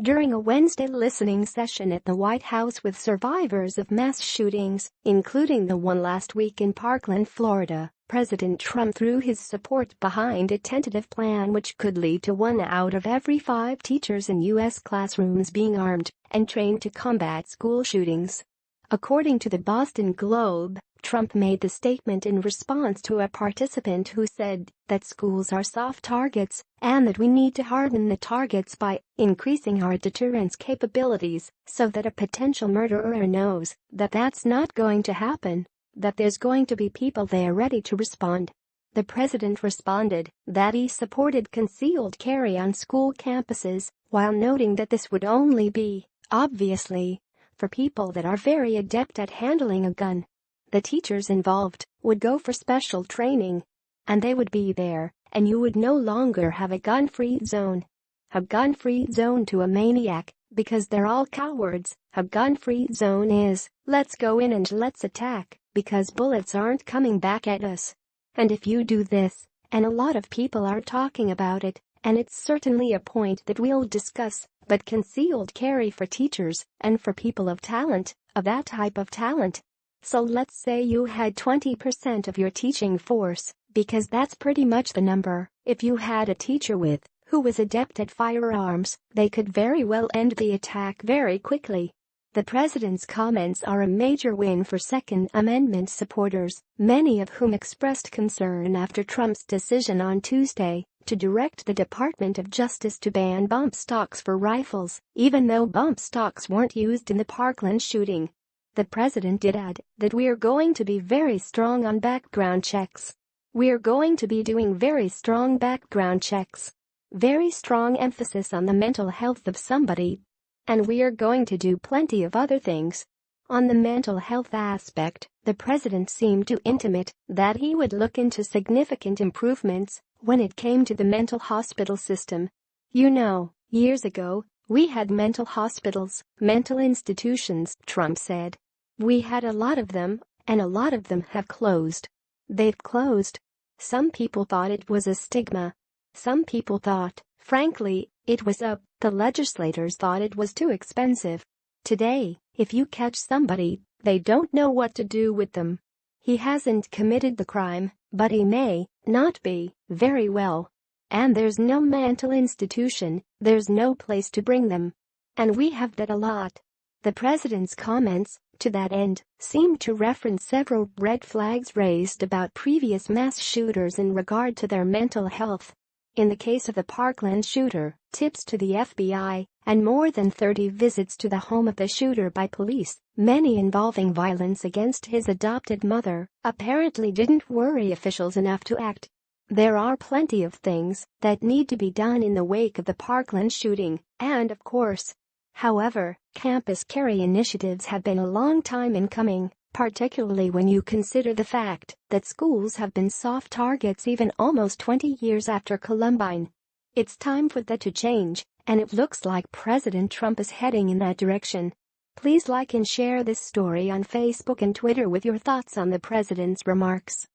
During a Wednesday listening session at the White House with survivors of mass shootings, including the one last week in Parkland, Florida, President Trump threw his support behind a tentative plan which could lead to 1 out of every 5 teachers in U.S. classrooms being armed and trained to combat school shootings. According to the Boston Globe, Trump made the statement in response to a participant who said that schools are soft targets and that we need to harden the targets by increasing our deterrence capabilities so that a potential murderer knows that that's not going to happen, that there's going to be people there ready to respond. The president responded that he supported concealed carry on school campuses while noting that this would only be, obviously, for people that are very adept at handling a gun. The teachers involved would go for special training. And they would be there, and you would no longer have a gun-free zone. A gun-free zone to a maniac, because they're all cowards. A gun-free zone is, let's go in and let's attack, because bullets aren't coming back at us. And if you do this, and a lot of people are talking about it, and it's certainly a point that we'll discuss, but concealed carry for teachers and for people of talent, of that type of talent. So let's say you had 20% of your teaching force, because that's pretty much the number. If you had a teacher who was adept at firearms, they could very well end the attack very quickly. The president's comments are a major win for Second Amendment supporters, many of whom expressed concern after Trump's decision on Tuesday to direct the Department of Justice to ban bump stocks for rifles, even though bump stocks weren't used in the Parkland shooting. The president did add that we are going to be very strong on background checks. We are going to be doing very strong background checks. Very strong emphasis on the mental health of somebody. And we are going to do plenty of other things. On the mental health aspect, the president seemed to intimate that he would look into significant improvements when it came to the mental hospital system. You know, years ago, we had mental hospitals, mental institutions, Trump said. We had a lot of them, and a lot of them have closed. They've closed. Some people thought it was a stigma. Some people thought, frankly, it was the legislators thought it was too expensive. Today, if you catch somebody, they don't know what to do with them. He hasn't committed the crime, but he may not be, very well. And there's no mental institution, there's no place to bring them. And we have that a lot. The president's comments, to that end, seemed to reference several red flags raised about previous mass shooters in regard to their mental health. In the case of the Parkland shooter, tips to the FBI, and more than 30 visits to the home of the shooter by police, many involving violence against his adopted mother, apparently didn't worry officials enough to act. There are plenty of things that need to be done in the wake of the Parkland shooting, and of course. However, campus carry initiatives have been a long time in coming, particularly when you consider the fact that schools have been soft targets even almost 20 years after Columbine. It's time for that to change, and it looks like President Trump is heading in that direction. Please like and share this story on Facebook and Twitter with your thoughts on the president's remarks.